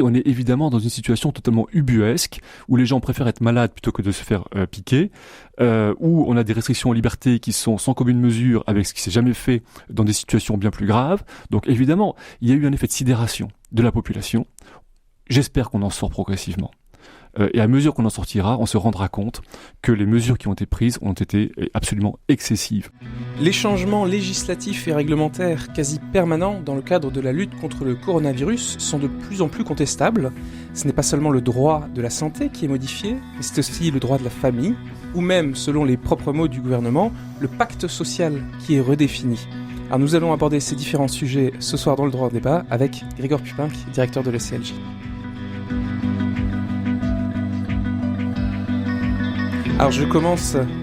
on est évidemment dans une situation totalement ubuesque, où les gens préfèrent être malades plutôt que de se faire piquer, où on a des restrictions aux libertés qui sont sans commune mesure avec ce qui s'est jamais fait dans des situations bien plus graves. Donc évidemment, il y a eu un effet de sidération de la population. J'espère qu'on en sort progressivement. Et à mesure qu'on en sortira, on se rendra compte que les mesures qui ont été prises ont été absolument excessives. Les changements législatifs et réglementaires quasi permanents dans le cadre de la lutte contre le coronavirus sont de plus en plus contestables. Ce n'est pas seulement le droit de la santé qui est modifié, mais c'est aussi le droit de la famille, ou même, selon les propres mots du gouvernement, le pacte social qui est redéfini. Alors nous allons aborder ces différents sujets ce soir dans le droit au débat avec Grégoire Pupinck, directeur de l'ECLJ. Alors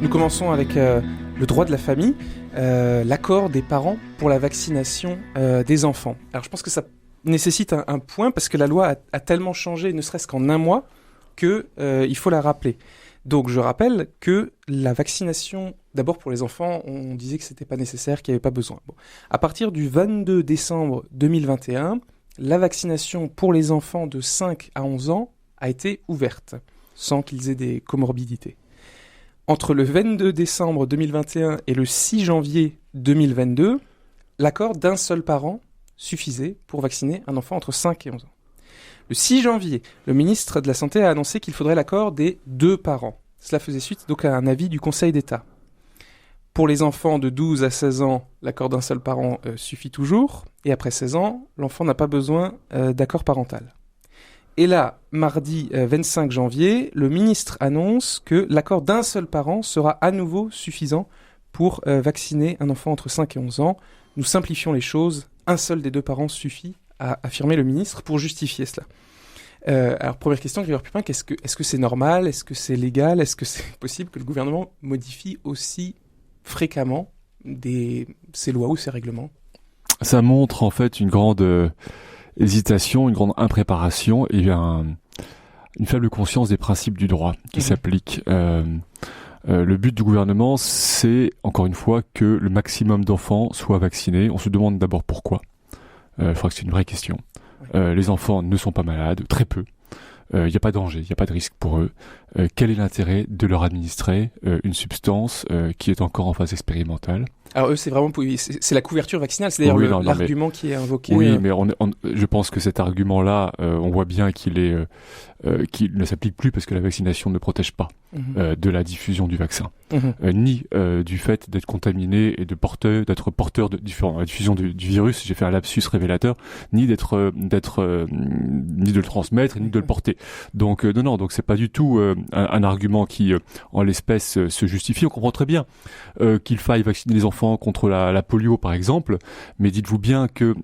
nous commençons avec le droit de la famille, l'accord des parents pour la vaccination des enfants. Alors je pense que ça nécessite un point parce que la loi a tellement changé, ne serait-ce qu'en un mois, qu'il faut la rappeler. Donc je rappelle que la vaccination, d'abord pour les enfants, on disait que c'était pas nécessaire, qu'il n'y avait pas besoin. Bon. À partir du 22 décembre 2021, la vaccination pour les enfants de 5 à 11 ans a été ouverte, sans qu'ils aient des comorbidités. Entre le 22 décembre 2021 et le 6 janvier 2022, l'accord d'un seul parent suffisait pour vacciner un enfant entre 5 et 11 ans. Le 6 janvier, le ministre de la Santé a annoncé qu'il faudrait l'accord des 2 parents. Cela faisait suite donc à un avis du Conseil d'État. Pour les enfants de 12 à 16 ans, l'accord d'un seul parent suffit toujours. Et après 16 ans, l'enfant n'a pas besoin d'accord parental. Et là, mardi 25 janvier, le ministre annonce que l'accord d'un seul parent sera à nouveau suffisant pour vacciner un enfant entre 5 et 11 ans. Nous simplifions les choses. Un seul des 2 parents suffit, a affirmé le ministre, pour justifier cela. Alors, première question, Grégoire Pupinck, est-ce que c'est normal? Est-ce que c'est légal? Est-ce que c'est possible que le gouvernement modifie aussi fréquemment ces lois ou ces règlements? Ça montre en fait une grande hésitation, une grande impréparation et une faible conscience des principes du droit qui s'appliquent. Le but du gouvernement, c'est, encore une fois, que le maximum d'enfants soient vaccinés. On se demande d'abord pourquoi. Je crois que c'est une vraie question. Les enfants ne sont pas malades, très peu. Il n'y a pas de danger, il n'y a pas de risque pour eux. Quel est l'intérêt de leur administrer une substance qui est encore en phase expérimentale? Alors eux, c'est vraiment c'est la couverture vaccinale, c'est d'ailleurs l'argument qui est invoqué. Oui, mais je pense que cet argument-là, on voit bien qu'il ne s'applique plus parce que la vaccination ne protège pas de la diffusion du vaccin, ni du fait d'être contaminé et d'être porteur de la diffusion du virus. J'ai fait un lapsus révélateur, ni ni de le transmettre, ni de le porter. Donc non, donc c'est pas du tout un argument qui, en l'espèce, se justifie. On comprend très bien qu'il faille vacciner les enfants contre la polio, par exemple, mais dites-vous bien que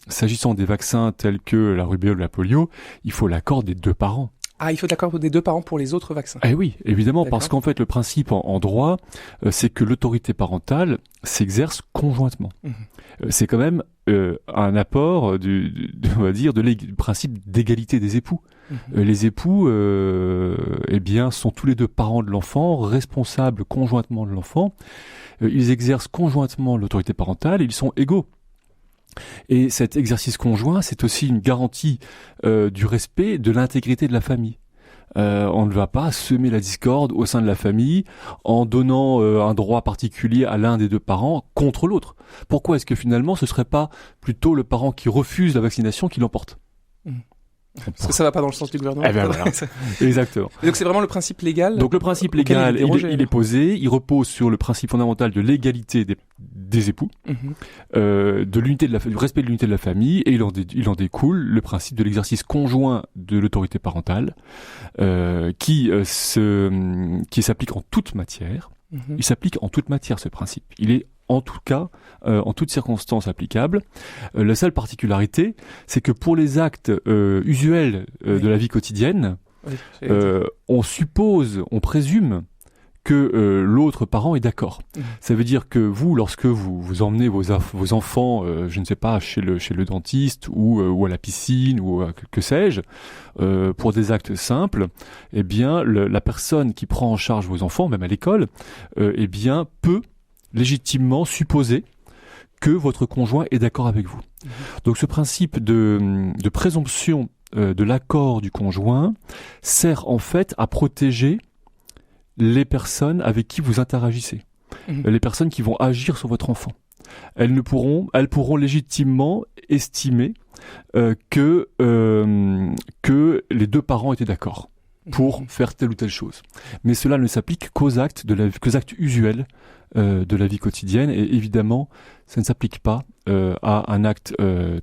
s'agissant des vaccins tels que la rubéole ou la polio, il faut l'accord des 2 parents. Ah, il faut l'accord des 2 parents pour les autres vaccins. Eh oui, évidemment, parce qu'en fait, le principe en droit, c'est que l'autorité parentale s'exerce conjointement. C'est quand même un apport du principe d'égalité des époux. Les époux, sont tous les 2 parents de l'enfant, responsables conjointement de l'enfant. Ils exercent conjointement l'autorité parentale et ils sont égaux. Et cet exercice conjoint, c'est aussi une garantie du respect de l'intégrité de la famille. On ne va pas semer la discorde au sein de la famille en donnant un droit particulier à l'un des 2 parents contre l'autre. Pourquoi est-ce que finalement ce serait pas plutôt le parent qui refuse la vaccination qui l'emporte? Parce que ça va pas dans le sens du gouvernement. Eh ben voilà. Exactement. Et donc c'est vraiment le principe légal. Donc le principe légal, il est posé, il repose sur le principe fondamental de l'égalité des époux, de l'unité du respect de l'unité de la famille, et il en découle le principe de l'exercice conjoint de l'autorité parentale, qui s'applique en toute matière. Il s'applique en toute matière, ce principe. Il est en tout cas, en toutes circonstances applicables. La seule particularité, c'est que pour les actes usuels de la vie quotidienne, on présume que l'autre parent est d'accord. Ça veut dire que vous, lorsque vous emmenez vos enfants, je ne sais pas, chez le dentiste ou à la piscine ou que sais-je, pour des actes simples, eh bien la personne qui prend en charge vos enfants, même à l'école, peut légitimement supposer que votre conjoint est d'accord avec vous. Donc ce principe de présomption de l'accord du conjoint sert en fait à protéger les personnes avec qui vous interagissez, les personnes qui vont agir sur votre enfant. Elles pourront légitimement estimer que les deux parents étaient d'accord pour faire telle ou telle chose. Mais cela ne s'applique qu'aux actes usuels de la vie quotidienne, et évidemment, ça ne s'applique pas à un acte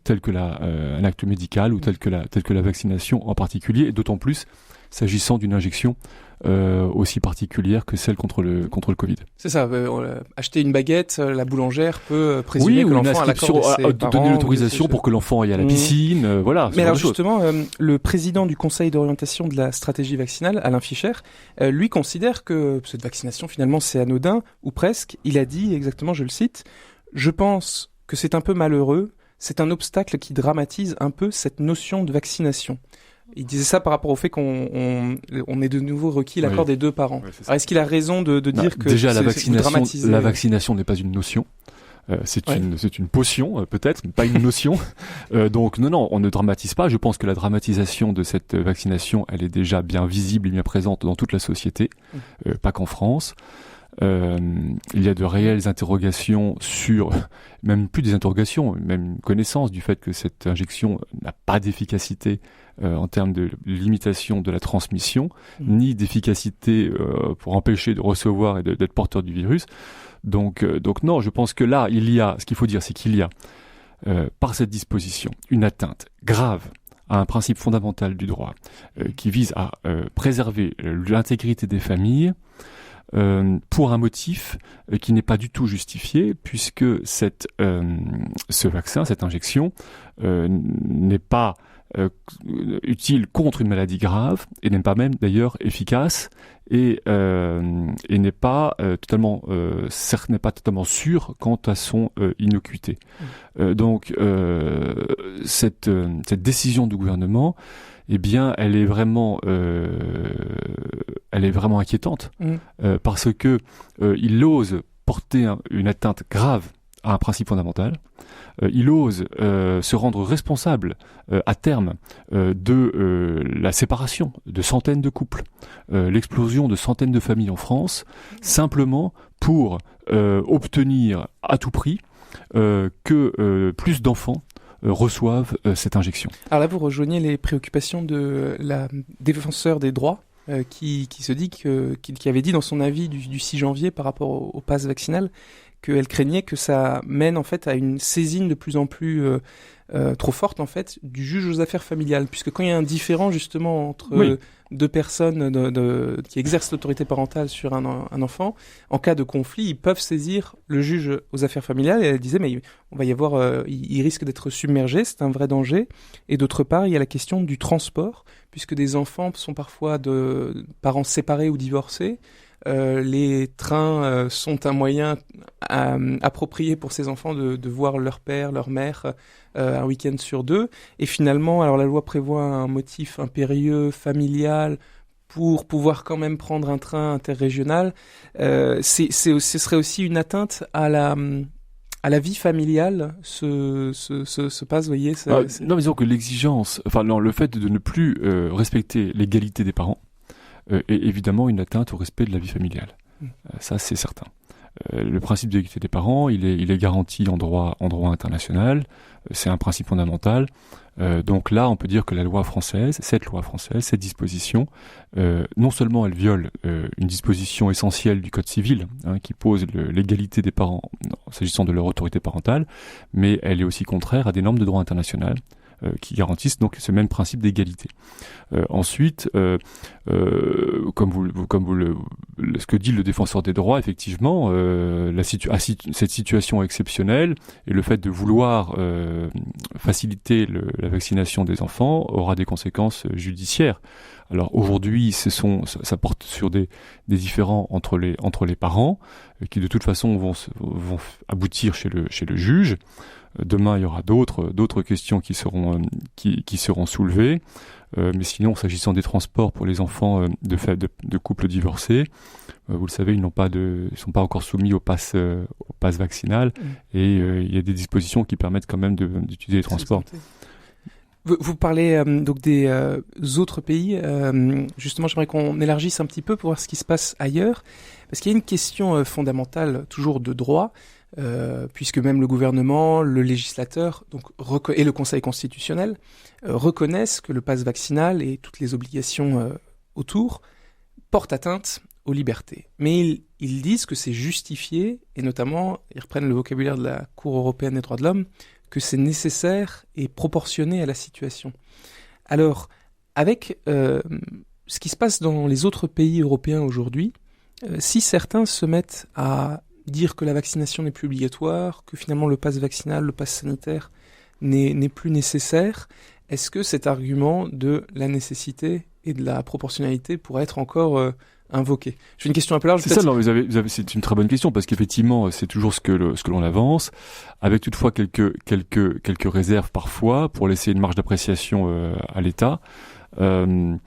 tel que un acte médical ou tel que la vaccination en particulier, et d'autant plus s'agissant d'une injection aussi particulière que celle contre le Covid. C'est ça, acheter une baguette, la boulangère peut présumer que l'enfant a l'accord de ses parents. Donner l'autorisation pour que l'enfant aille à la piscine, voilà. Mais alors justement, le président du Conseil d'orientation de la stratégie vaccinale, Alain Fischer, lui considère que cette vaccination finalement c'est anodin, ou presque. Il a dit exactement, je le cite, « Je pense que c'est un peu malheureux, c'est un obstacle qui dramatise un peu cette notion de vaccination ». Il disait ça par rapport au fait qu'on ait de nouveau requis l'accord des deux parents. Oui, alors est-ce qu'il a raison de dire que déjà la vaccination n'est pas une notion. C'est une potion peut-être, mais pas une notion. Donc non, on ne dramatise pas. Je pense que la dramatisation de cette vaccination, elle est déjà bien visible et bien présente dans toute la société, pas qu'en France. Il y a de réelles interrogations même plus des interrogations, même une connaissance du fait que cette injection n'a pas d'efficacité en termes de limitation de la transmission, ni d'efficacité pour empêcher de recevoir et d'être porteur du virus. Donc non, je pense que là, ce qu'il faut dire, c'est qu'il y a, par cette disposition, une atteinte grave à un principe fondamental du droit qui vise à préserver l'intégrité des familles, pour un motif qui n'est pas du tout justifié, puisque ce vaccin, cette injection, n'est pas utile contre une maladie grave, et n'est pas même d'ailleurs efficace, et n'est pas totalement sûr quant à son innocuité. Donc cette décision du gouvernement, eh bien, elle est vraiment inquiétante parce que il ose porter une atteinte grave à un principe fondamental. Il ose se rendre responsable à terme de la séparation de centaines de couples, l'explosion de centaines de familles en France, simplement pour obtenir à tout prix que plus d'enfants reçoivent cette injection. Alors là, vous rejoignez les préoccupations de la défenseur des droits qui se dit qui avait dit dans son avis du 6 janvier par rapport au pass vaccinal qu'elle craignait que ça mène en fait à une saisine de plus en plus trop forte en fait du juge aux affaires familiales, puisque quand il y a un différend justement entre deux personnes qui exercent l'autorité parentale sur un enfant, en cas de conflit, ils peuvent saisir le juge aux affaires familiales. Et elle disait, mais on va y avoir, il risque d'être submergé, c'est un vrai danger. Et d'autre part, il y a la question du transport, puisque des enfants sont parfois de parents séparés ou divorcés. Les trains sont un moyen approprié pour ces enfants de voir leur père, leur mère un week-end sur deux. Et finalement, alors la loi prévoit un motif impérieux, familial, pour pouvoir quand même prendre un train interrégional. Ce serait aussi une atteinte à la vie familiale, ce passe, vous voyez. Non, mais disons que le fait de ne plus respecter l'égalité des parents, est évidemment une atteinte au respect de la vie familiale. Ça, c'est certain. Le principe d'égalité des parents, il est garanti en droit international. C'est un principe fondamental. Donc là, on peut dire que cette disposition, non seulement elle viole une disposition essentielle du Code civil, qui pose l'égalité des parents s'agissant de leur autorité parentale, mais elle est aussi contraire à des normes de droit international qui garantissent donc ce même principe d'égalité. Ensuite, ce que dit le défenseur des droits, effectivement, cette situation exceptionnelle et le fait de vouloir faciliter la vaccination des enfants aura des conséquences judiciaires. Alors aujourd'hui, ça porte sur des différends entre les parents qui de toute façon vont aboutir chez le juge. Demain, il y aura d'autres questions qui seront soulevées. Mais sinon, s'agissant des transports pour les enfants de couples divorcés, vous le savez, ils sont pas encore soumis au pass vaccinal, et il y a des dispositions qui permettent quand même d'utiliser les transports. Vous parlez donc des autres pays. Justement, j'aimerais qu'on élargisse un petit peu pour voir ce qui se passe ailleurs. Parce qu'il y a une question fondamentale, toujours de droit, puisque même le gouvernement, le législateur donc, et le Conseil constitutionnel reconnaissent que le pass vaccinal et toutes les obligations autour portent atteinte aux libertés. Mais ils disent que c'est justifié, et notamment, ils reprennent le vocabulaire de la Cour européenne des droits de l'homme, que c'est nécessaire et proportionné à la situation. Alors, avec ce qui se passe dans les autres pays européens aujourd'hui, si certains se mettent à dire que la vaccination n'est plus obligatoire, que finalement le pass vaccinal, le pass sanitaire n'est plus nécessaire, est-ce que cet argument de la nécessité et de la proportionnalité pourrait être encore invoqué? J'ai une question un peu large. C'est ça, non, c'est une très bonne question, parce qu'effectivement, c'est toujours ce que l'on avance, avec toutefois quelques réserves parfois, pour laisser une marge d'appréciation à l'État. Moi,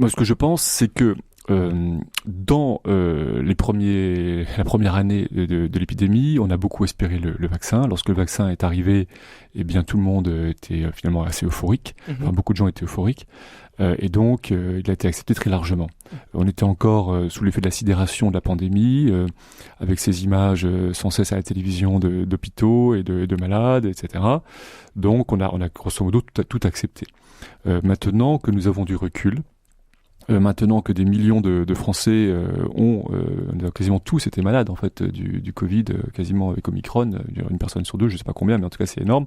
ce que je pense, c'est que dans la première année de l'épidémie, on a beaucoup espéré le vaccin. Lorsque le vaccin est arrivé, eh bien tout le monde était finalement assez euphorique. Enfin, beaucoup de gens étaient euphoriques. Et donc, il a été accepté très largement. On était encore sous l'effet de la sidération de la pandémie, avec ces images sans cesse à la télévision d'hôpitaux et de malades, etc. Donc, on a grosso modo tout accepté. Maintenant que nous avons du recul, maintenant que des millions de Français quasiment tous été malades en fait du Covid, quasiment avec Omicron, une personne sur deux, je sais pas combien, mais en tout cas c'est énorme.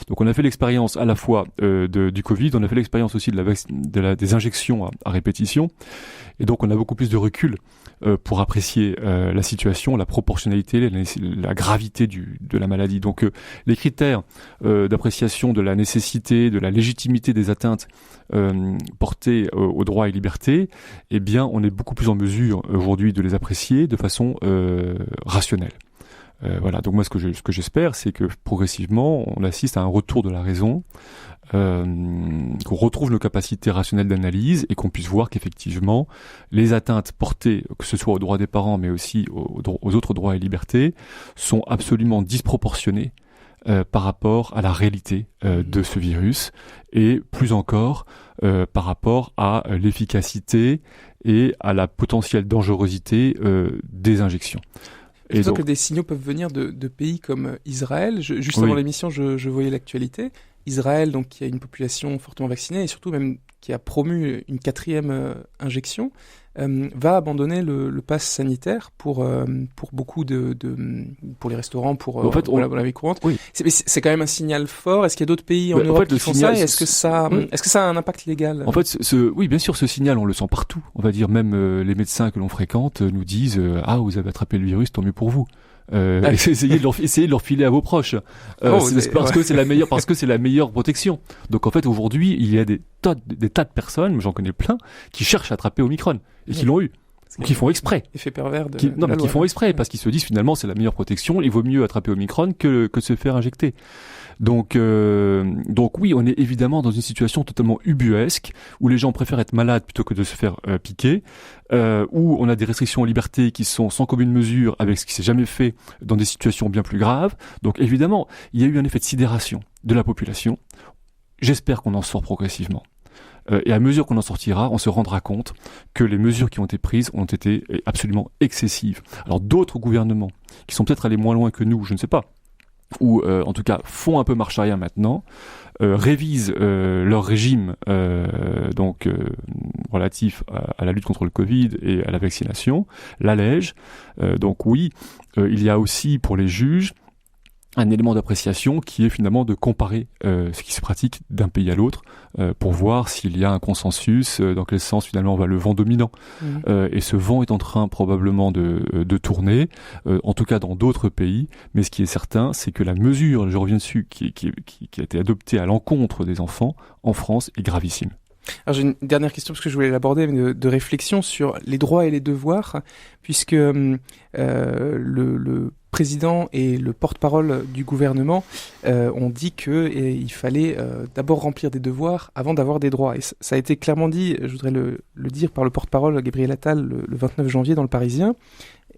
Donc on a fait l'expérience à la fois du Covid, on a fait l'expérience aussi des injections à répétition, et donc on a beaucoup plus de recul pour apprécier la situation, la proportionnalité, la gravité de la maladie. Donc les critères d'appréciation de la nécessité, de la légitimité des atteintes portées aux droits et libertés, eh bien on est beaucoup plus en mesure aujourd'hui de les apprécier de façon rationnelle. Voilà, donc moi ce que j'espère, c'est que progressivement on assiste à un retour de la raison, qu'on retrouve nos capacités rationnelles d'analyse et qu'on puisse voir qu'effectivement les atteintes portées, que ce soit aux droits des parents mais aussi aux autres droits et libertés, sont absolument disproportionnées par rapport à la réalité de ce virus, et plus encore par rapport à l'efficacité et à la potentielle dangerosité des injections. C'est sûr que des signaux peuvent venir de pays comme Israël. Juste avant l'émission, je voyais l'actualité. Israël, donc, qui a une population fortement vaccinée et surtout même qui a promu une 4e injection, va abandonner le pass sanitaire pour beaucoup pour les restaurants, pour la vie courante. Oui. C'est quand même un signal fort. Est-ce qu'il y a d'autres pays en Europe qui font ça, et est-ce que ça a un impact légal? En fait, oui, bien sûr, ce signal, on le sent partout. On va dire même les médecins que l'on fréquente nous disent vous avez attrapé le virus, tant mieux pour vous. Essayez de leur filer à vos proches, parce que c'est la meilleure protection. Donc en fait aujourd'hui il y a des tas de personnes, j'en connais plein, qui cherchent à attraper Omicron et qui l'ont eu, ou qui font exprès. Effet pervers qui font exprès parce qu'ils se disent finalement c'est la meilleure protection, il vaut mieux attraper Omicron que se faire injecter. Donc oui, on est évidemment dans une situation totalement ubuesque où les gens préfèrent être malades plutôt que de se faire piquer, où on a des restrictions aux libertés qui sont sans commune mesure avec ce qui s'est jamais fait dans des situations bien plus graves. Donc évidemment, il y a eu un effet de sidération de la population. J'espère qu'on en sort progressivement. Et à mesure qu'on en sortira, on se rendra compte que les mesures qui ont été prises ont été absolument excessives. Alors d'autres gouvernements qui sont peut-être allés moins loin que nous, je ne sais pas, ou en tout cas font un peu marche arrière maintenant, révisent leur régime relatif à la lutte contre le Covid et à la vaccination, l'allègent. Donc oui, il y a aussi pour les juges un élément d'appréciation qui est finalement de comparer ce qui se pratique d'un pays à l'autre pour voir s'il y a un consensus, dans quel sens finalement va le vent dominant. Et ce vent est en train probablement de tourner, en tout cas dans d'autres pays, mais ce qui est certain, c'est que la mesure, je reviens dessus, qui a été adoptée à l'encontre des enfants en France est gravissime. Alors j'ai une dernière question, parce que je voulais l'aborder, mais de réflexion sur les droits et les devoirs, puisque le président et le porte-parole du gouvernement ont dit qu'il fallait d'abord remplir des devoirs avant d'avoir des droits. Et ça a été clairement dit, je voudrais le dire, par le porte-parole Gabriel Attal le 29 janvier dans Le Parisien.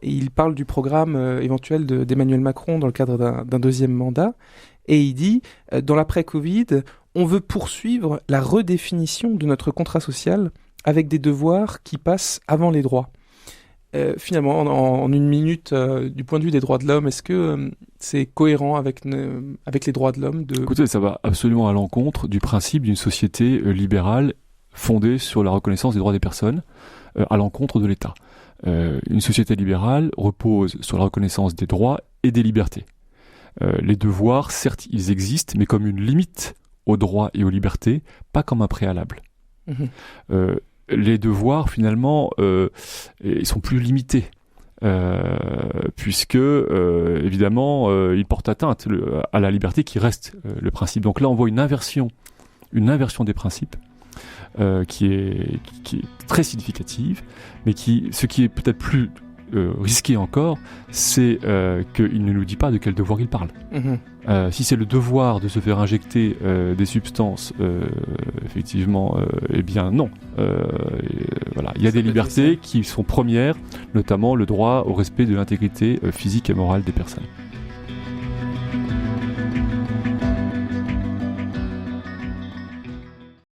Et il parle du programme éventuel d'Emmanuel Macron dans le cadre d'un 2e mandat. Et il dit, dans l'après-Covid, on veut poursuivre la redéfinition de notre contrat social avec des devoirs qui passent avant les droits. Finalement, en une minute, du point de vue des droits de l'homme, est-ce que c'est cohérent avec les droits de l'homme Écoutez, ça va absolument à l'encontre du principe d'une société libérale fondée sur la reconnaissance des droits des personnes, à l'encontre de l'État. Une société libérale repose sur la reconnaissance des droits et des libertés. Les devoirs, certes, ils existent, mais comme une limite aux droits et aux libertés, pas comme un préalable. Les devoirs, finalement, ils sont plus limités, puisque, évidemment, ils portent atteinte à la liberté qui reste le principe. Donc là, on voit une inversion des principes qui est très significative, mais ce qui est peut-être plus risqué encore, c'est qu'il ne nous dit pas de quel devoir il parle. Si c'est le devoir de se faire injecter des substances, effectivement, eh bien non. Voilà. Il y a des libertés qui sont premières, notamment le droit au respect de l'intégrité physique et morale des personnes.